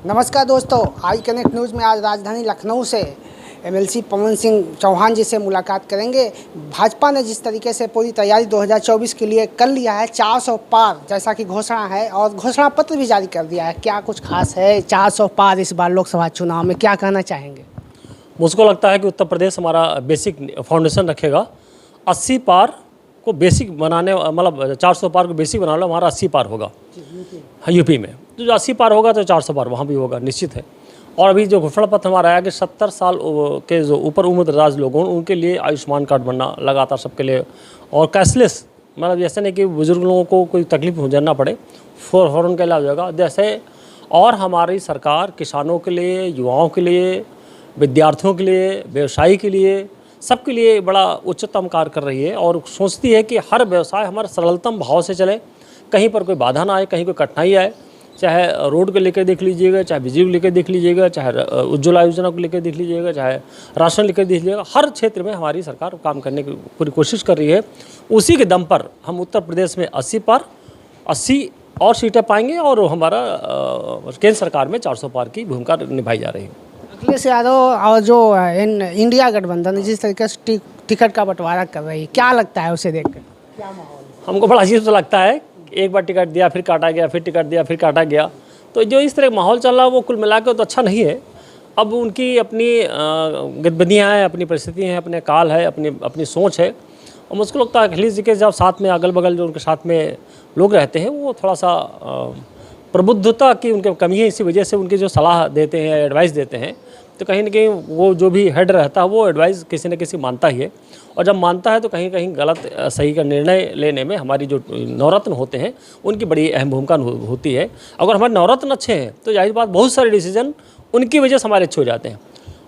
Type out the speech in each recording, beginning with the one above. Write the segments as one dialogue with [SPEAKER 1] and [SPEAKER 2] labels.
[SPEAKER 1] नमस्कार दोस्तों, I connect news में आज राजधानी लखनऊ से एमएलसी पवन सिंह चौहान जी से मुलाकात करेंगे। भाजपा ने जिस तरीके से पूरी तैयारी 2024 के लिए कर लिया है, 400 पार जैसा कि घोषणा है और घोषणा पत्र भी जारी कर दिया है, क्या कुछ खास है 400 पार इस बार लोकसभा चुनाव में, क्या कहना चाहेंगे?
[SPEAKER 2] मुझको लगता है कि उत्तर प्रदेश हमारा बेसिक फाउंडेशन रखेगा। 80 पार को बेसिक बनाने, मतलब 400 पार को बेसिक बनाने हमारा 80 पार होगा यूपी में। तो जो 80 पार होगा तो 400 पार वहाँ भी होगा, निश्चित है। और अभी जो घोषणा पत्र हमारा आया कि 70 साल के जो ऊपर उम्र दराज लोग हों उनके लिए आयुष्मान कार्ड बनना लगातार सबके लिए, और कैशलेस, मतलब जैसे नहीं कि बुजुर्ग लोगों को कोई तकलीफ हो जाना पड़े, फ़ौरन का इलाज होगा जैसे। और हमारी सरकार किसानों के लिए, युवाओं के लिए, विद्यार्थियों के लिए, व्यवसायी के लिए, सबके लिए बड़ा उच्चतम कार्य कर रही है और सोचती है कि हर व्यवसाय हमारा सरलतम भाव से चले, कहीं पर कोई बाधा ना आए, कहीं कोई कठिनाई आए। चाहे रोड को लेकर देख लीजिएगा, चाहे बिजली को लेकर देख लीजिएगा, चाहे उज्ज्वला योजना को लेकर देख लीजिएगा, चाहे राशन लेकर देख लीजिएगा, हर क्षेत्र में हमारी सरकार काम करने की पूरी कोशिश कर रही है। उसी के दम पर हम उत्तर प्रदेश में 80 पार, 80 और सीटें पाएंगे और हमारा केंद्र सरकार में 400 पार की भूमिका निभाई जा रही है।
[SPEAKER 1] अखिलेश यादव और जो इंडिया गठबंधन जिस तरीके से टिकट का बंटवारा कर रही है, क्या लगता है उसे देखकर, क्या माहौल?
[SPEAKER 2] हमको बड़ा अजीब सा लगता है, एक बार टिकट दिया फिर काटा गया, फिर टिकट दिया फिर काटा गया। तो जो इस तरह माहौल चल रहा है वो कुल मिलाकर तो अच्छा नहीं है। अब उनकी अपनी गतिविधियाँ हैं, अपनी परिस्थितियाँ हैं, अपने काल है, अपनी सोच है। और मुझको लगता है अखिलेश जी के जब साथ में अगल बगल जो उनके साथ में लोग रहते हैं वो थोड़ा सा प्रबुद्धता की उनकी कमी है, इसी वजह से उनकी जो सलाह देते हैं, एडवाइस देते हैं, तो कहीं ना कहीं वो जो भी हेड रहता है वो एडवाइस किसी न किसी मानता ही है। और जब मानता है तो कहीं कहीं गलत सही का निर्णय लेने में हमारी जो नवरत्न होते हैं उनकी बड़ी अहम भूमिका होती है। अगर हमारे नवरत्न अच्छे हैं तो जाहिर बात बहुत सारे डिसीजन उनकी वजह से हमारे अच्छे हो जाते हैं,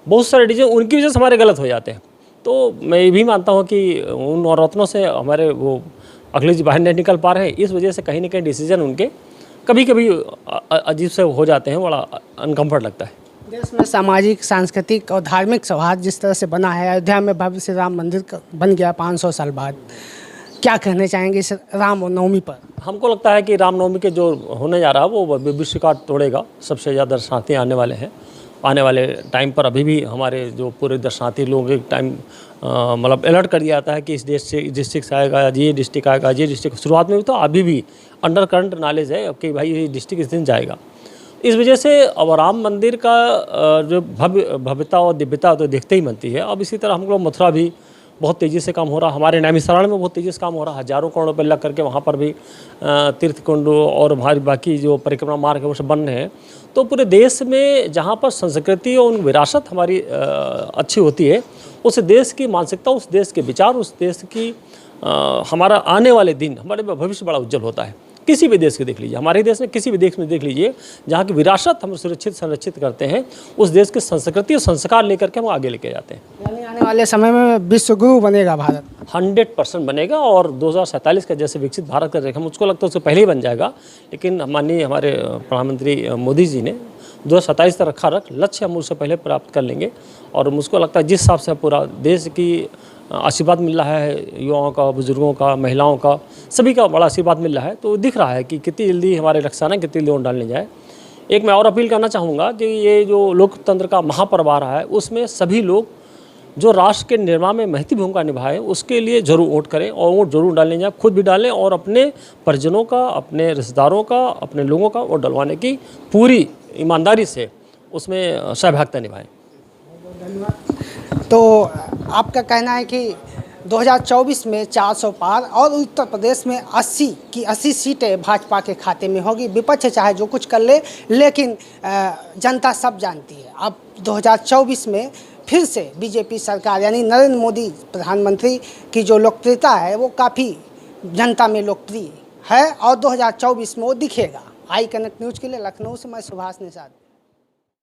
[SPEAKER 2] बहुत सारे डिसीजन उनकी वजह से हमारे गलत हो जाते हैं। तो मैं ये भी मानता हूँ कि उन नवरत्नों से हमारे वो अखिलेश जी बाहर नहीं निकल पा रहे हैं, इस वजह से कहीं ना कहीं डिसीजन उनके कभी कभी अजीब से हो जाते हैं, बड़ा अनकम्फर्ट लगता है।
[SPEAKER 1] देश में सामाजिक, सांस्कृतिक और धार्मिक सौहार्द जिस तरह से बना है, अयोध्या में भव्य से राम मंदिर बन गया 500 साल बाद, क्या कहने चाहेंगे इस रामनवमी पर? हमको
[SPEAKER 2] लगता है कि रामनवमी के जो होने जा रहा है वो विश्व रिकॉर्ड तोड़ेगा। सबसे ज़्यादा दर्शनार्थी आने वाले हैं। आने वाले टाइम पर अभी भी हमारे जो पूरे दर्शनार्थी लोग एक टाइम मतलब अलर्ट कर दिया जाता है कि इस देश से इस डिस्ट्रिक्ट से आएगा, ये डिस्ट्रिक्ट आएगा, ये डिस्ट्रिक्ट। शुरुआत में भी तो अभी भी अंडर करंट नॉलेज है कि भाई ये डिस्ट्रिक्ट इस दिन जाएगा। इस वजह से अब राम मंदिर का जो भव्यता और दिव्यता तो देखते ही बनती है। अब इसी तरह हम लोग मथुरा भी बहुत तेज़ी से काम हो रहा, हमारे नैमिषारण्य में बहुत तेज़ी से काम हो रहा, हज़ारों करोड़ रुपये लग करके वहाँ पर भी तीर्थ कुंड और हमारी बाकी जो परिक्रमा मार्ग है वो सब बन रहे हैं। तो पूरे देश में जहाँ पर संस्कृति और विरासत हमारी अच्छी होती है, उस देश की मानसिकता, उस देश के विचार, उस देश की हमारा आने वाले दिन, हमारे भविष्य बड़ा उज्जवल होता है। किसी भी देश के देख लीजिए, हमारे देश में किसी भी देश में देख लीजिए, जहाँ की विरासत हम सुरक्षित संरक्षित करते हैं, उस देश के संस्कृति और संस्कार लेकर के हम आगे लेके जाते हैं।
[SPEAKER 1] यानी आने वाले समय में विश्व गुरु बनेगा भारत,
[SPEAKER 2] 100% बनेगा। और 2047 का जैसे विकसित भारत का रेखा, मुझको लगता है उससे पहले ही बन जाएगा। लेकिन माननीय हमारे प्रधानमंत्री मोदी जी ने 2027 तक रख लक्ष्य हम उससे पहले प्राप्त कर लेंगे। और मुझको लगता है जिस हिसाब से पूरा देश की आशीर्वाद मिल रहा है, युवाओं का, बुजुर्गों का, महिलाओं का, सभी का बड़ा आशीर्वाद मिल रहा है, तो दिख रहा है कि कितनी जल्दी हमारे रक्षा कितनी जल्दी वोट डालने जाए। एक मैं और अपील करना चाहूँगा कि ये जो लोकतंत्र का महापर्व आ रहा है उसमें सभी लोग जो राष्ट्र के निर्माण में महती भूमिका निभाए उसके लिए जरूर वोट करें और वोट जरूर डालने जाए, खुद भी डालें और अपने परिजनों का, अपने रिश्तेदारों का, अपने लोगों का वोट डलवाने की पूरी ईमानदारी से उसमें सहभागिता निभाएं।
[SPEAKER 1] तो आपका कहना है कि 2024 में 400 पार और उत्तर प्रदेश में 80 की 80 सीटें भाजपा के खाते में होगी। विपक्ष चाहे जो कुछ कर ले, लेकिन जनता सब जानती है अब 2024 में फिर से बीजेपी सरकार यानी नरेंद्र मोदी प्रधानमंत्री की जो लोकप्रियता है वो काफ़ी जनता में लोकप्रिय है और 2024 में वो दिखेगा। आई कनेक्ट न्यूज़ के लिए लखनऊ से मैं सुभाष निषाद।